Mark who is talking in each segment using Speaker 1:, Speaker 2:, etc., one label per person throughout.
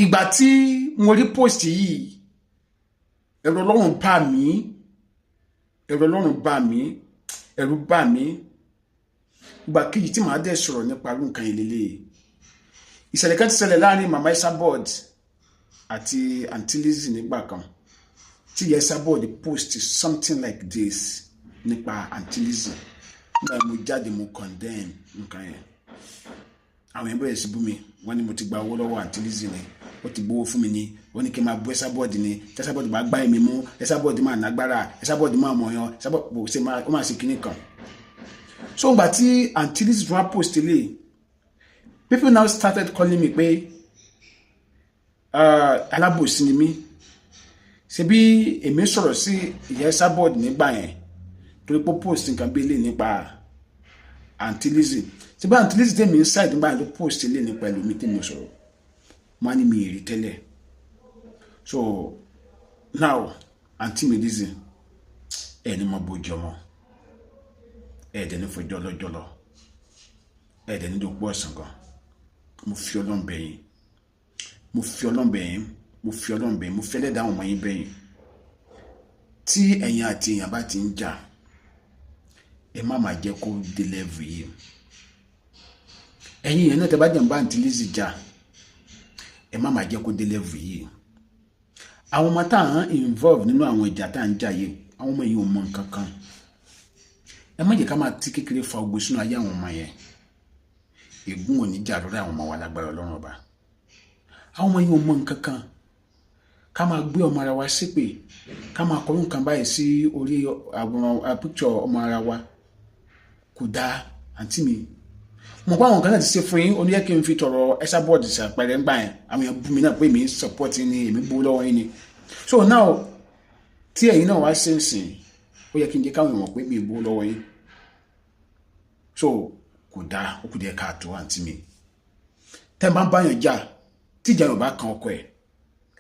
Speaker 1: ìgbà tí mo rí post yìí ẹ̀rù Ọlọ́run bà mí ìgbà kejì tí màá dẹ̀ sọ̀rọ̀ nípa irú nǹkan ìlélẹ ìṣẹ̀lẹ̀ kan ti ṣẹlẹ̀ láàrin mama Esabod àti Aunty Lizzy nígbà kan tí ìyá Esabod post something like this nípa Aunty Lizzy nígbà mo jáde mo condemn nǹkan yẹn àwọn ẹbẹ ẹsẹ bú mi wọ́n ní mo ti gba owó lọ́wọ́ Aunty Lizzy ni ó ti gbowó fún mi ni wọ́n ní kí n máa bú Esabod ni Esabod bá gbá èmi mú Esabod máa nágbára Esabod máa mọ̀yàn Esabod ṣe máa ó máa ṣe kinní kan. So ngba tí Aunty Lizzy tún post lé people now started calling me pé alábòsí ni mí ṣe bí èmi sọ̀rọ̀ sí ìyá Esabod nígbà yẹn torí pé post nǹkan bí lé nípa Aunty Lizzy ṣe bí Aunty Lizzy tèmi inside nígbà yẹn ló post lé nípa ẹlòmí tèmi sọ̀rọ̀ mo ní mi rí tẹ́lẹ̀. So now Aunty Lizzy ẹni mo bójú ọmọ ẹ̀ẹ́dẹ̀ ní fọjọ́ lọ́jọ́lọ́ ẹ̀ẹ́dẹ̀ ní dòpọ̀ ọ̀sán gan mo fi Ọlọ́run bẹ̀ yín mo fi ẹlẹ́dàá àwọn ọmọ yín bẹ̀ yín tí ẹ̀yin àti èèyàn bá ti ń jà ẹ má máa jẹ́ kó dé level yìí ẹ̀yin yẹn náà tẹ́ bá jẹ́ ń bá Aunty Lizzy jà ẹ má máa jẹ́ kó dé level yìí àwọn ọmọ tá à ń involve nínú àwọn ìjà tá à ń jà yìí àwọn ọmọ yìí ò mọ nǹkan kan ẹ má jẹ́ ká máa tí kékeré fa ogbó sínú ayé àwọn ọmọ yẹn ègún ò ní jà lórí àwọn ọmọ wa lágbára Ọlọ́run ọba àwọn ọmọ yìí ò mọ nǹkan kan ká máa gbé ọmọ ara wa ṣépè ká máa kọ nǹkan báyìí sí orí àwòrán picture ọmọ ara wa kò dáa àǹtí mi mo pa àwọn kan náà ti ṣe fún yín ó ní yẹ kí n fi tọrọ Esabod ṣàpẹẹrẹ ńgbà yẹn àwọn èèyàn bú mi náà pé mi support ni èmi bú lọ́wọ́ yín ni so now tí ẹ̀yin náà wá ṣe ń sìn ó yẹ kí n jẹ́ káwọn èèyàn pé mi bú lọ́wọ́ yín so kò dáa ó kù díẹ̀ káàtó àǹtí mi tẹ́ bá ń báyàn jà tí ìjà yóò bá kan ọkọ ẹ̀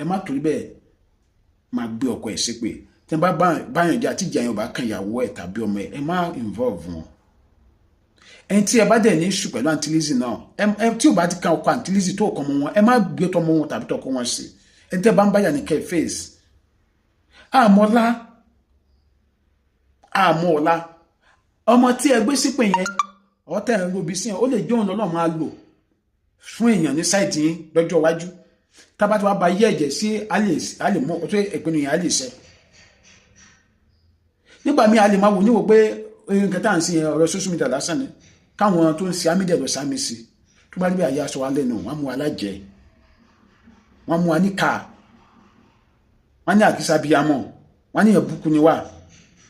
Speaker 1: ẹ má torí bẹ́ẹ̀ máa gbé ọkọ ẹ̀ ṣépè tẹ́ bá báyàn jà tí ìjà yóò bá kan ìyàwó ẹ̀ tàbí ọmọ ẹ̀ ẹ má involve wọn ẹni tí ẹ bá dẹ̀ ní ìṣù pẹ̀lú Aunty Lizzy náà ẹ tí ò bá ti kan ọkọ Aunty Lizzy tó ọkọ wọn ẹ má gbé tọmọ wọn tàbí tọkọ wọn sí ẹni tẹ́ bá ń báyà ní kẹ́ face àmọ́lá ọmọ tí ẹ gbé sípè yẹn ọ̀tẹ̀ ẹ̀ ń lo bísí yẹn ó lè jẹ́ òun lọ́nà máa lò fún èèyàn ní sáìtì yín lọ́jọ́ iwájú tábà tí wàá ba yé ẹ̀jẹ̀ sí alè mọ́ ọ̀tún ìpinnu yẹn alè ṣẹ. nígbà míì a lè máa wò níwò pé nǹkan tá à ń sin ọ̀rọ̀ social media lásán ni káwọn tó ń ṣe amídẹ̀ lọ sámi sí tó bá rí bí àyà aṣọ wa lẹ́nu wọ́n mú wa lájẹ wọ́n mú wa níkà wọ́n ní àkísà bíyàmọ̀ wọ́n ní ẹ̀bùkún ni wà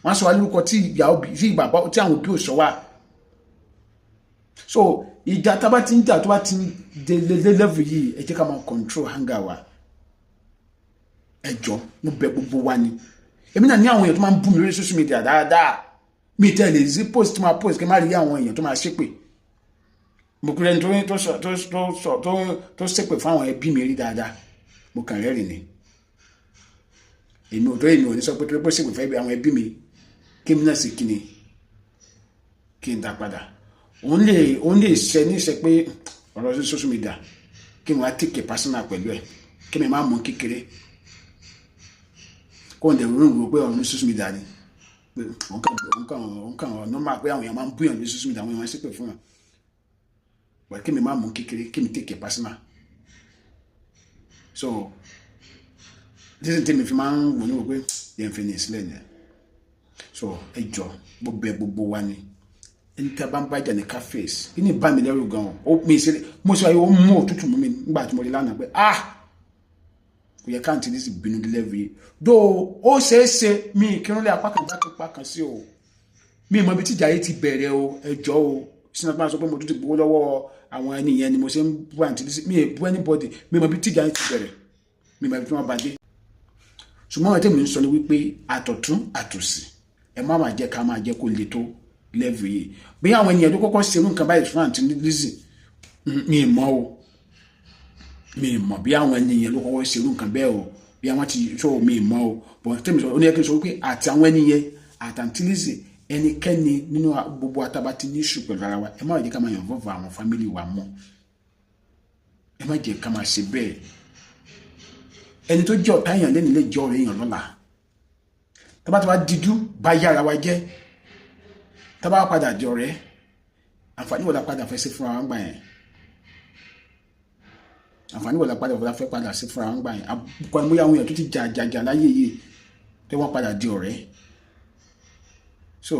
Speaker 1: wọ́n sọ wá lórúkọ tí àwọn òbí ò sọ wà. So ìjà tá bá ti ń jà tó bá ti ń dé level yìí ẹ jẹ́ ká máa control hunger wa ẹ jọ̀ọ́ mo bẹ̀ gbogbo wa ni èmi náà ní àwọn èèyàn tó máa ń bú mi lórí social media dáadáa mi tẹ̀lé sí post tó máa post kí n má rí àwọn èèyàn tó máa ṣépè mo kúrẹ́ ní tó ṣépè fún àwọn ẹbí mi rí dáadáa mo kàn rẹ́rìn ni èmi ò ní sọ pé tó ṣépè fẹ́ àwọn ẹbí mi kí mi náà sì kí ni kí n dá padà òun lè ṣe ní ṣe pé ọ̀rọ̀ sí social media kí n wá tìkẹ̀ personal pẹ̀lú ẹ̀ kí mi máa mú kékeré kó n dẹ̀ rò pé ọ̀rọ̀ ní social media ni pé òun kàn normal pé àwọn èèyàn máa ń búyàn ní social media àwọn èèyàn máa ń ṣépè fún wọn wà kí mi máa mú kékeré kí mi tìkẹ̀ personal so dísìn tí mi fi máa ń wò ní wò pé yẹn fi ní ìsílẹ̀ yẹn so ẹ jọ gbogbo wa ni ẹni tí a bá ń bá jà ní cafes kí ni bá mi lẹ́rù gan-an ó mi ìṣẹ̀lẹ̀ mo sọ ayé ó mú òtútù mú mi nígbà tí mo rí lánàá pé kò yẹ káàntì ní sì bínú dé lẹ́rù yìí dó ó ṣeé ṣe mi ìkírúnlẹ̀ apá kan dákẹ́ pa kan sí o mi ìmọ̀ ibi tí ìjà yìí ti bẹ̀rẹ̀ o ẹjọ́ o sínú àti máa sọ pé mo tún ti gbowó lọ́wọ́ àwọn ẹni yẹn ni mo ṣe ń bú àǹtí mi ì bú anybody mi ìmọ̀ ibi tí ìjà yìí ti bẹ̀rẹ̀ mi ìmọ̀ ibi tí wọ́n bá dé ṣùgbọ́n àwọn tèmi ń sọ ni wípé àtọ̀tún àtòsì ẹ má máa jẹ́ ká máa jẹ́ kó le tó level yìí bí àwọn ènìyàn tó kọ́kọ́ ṣerú nǹkan báyìí fún Aunty Lizzy mi mọ̀ bí àwọn ènìyàn ló kọ́kọ́ ṣerú nǹkan bẹ́ẹ̀ o bí àwọn ti sọ mi mọ̀ o bọ̀ tẹ́mi sọ ó ní ẹ kí n sọ wípé àti àwọn ènìyàn àti Aunty Lizzy ẹnikẹ́ni nínú gbogbo àtàbà ti ní ìṣù pẹ̀lú ara wa ẹ má jẹ́ ká máa involve àwọn family wa mọ́ ẹ má jẹ́ ká máa ṣe bẹ́ẹ̀ ẹni tó jẹ́ ọ̀tá èèyàn lẹ́nu lè jẹ́ ọ̀rẹ́ èèyàn lọ́la tábà tó bá dídú bá yára wa jẹ́ tábà padà di ọ̀rẹ́ àǹfààní wò la padà fẹ́ sí fúnra wa ń gbà yẹn àǹfààní wò la fẹ́ padà sí fúnra wa ń gbà yẹn àbùkọ́ ni bóyá àwọn èèyàn tó ti jà láyé yìí tí wọ́n padà di ọ̀rẹ́ so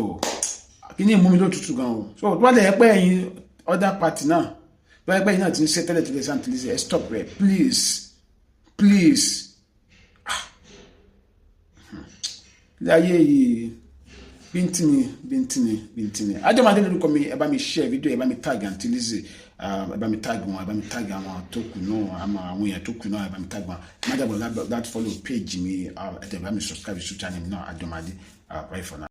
Speaker 1: kí ni ìmú mi ló tutù gan o so tó bá lè pẹ́ ẹ̀yin other party náà tó bá lè pẹ́ ẹ̀yin náà ti ń ṣe tẹ́lẹ̀ sáǹtì lè ṣe stop rẹ̀ please ilé ayé yìí bíntìní Ajomade lórúkọ mi ẹ bá mi share video ẹ bá mi tag Aunty Lizzy ẹ bá mi tag wọn ẹ bá mi tag àwọn tó kù náà àwọn èèyàn tó kù náà ẹ bá mi tag wọn má dàgbà láti follow page mi ẹ tẹ̀ bá mi subscribe to channel mi náà Ajomade bye for now.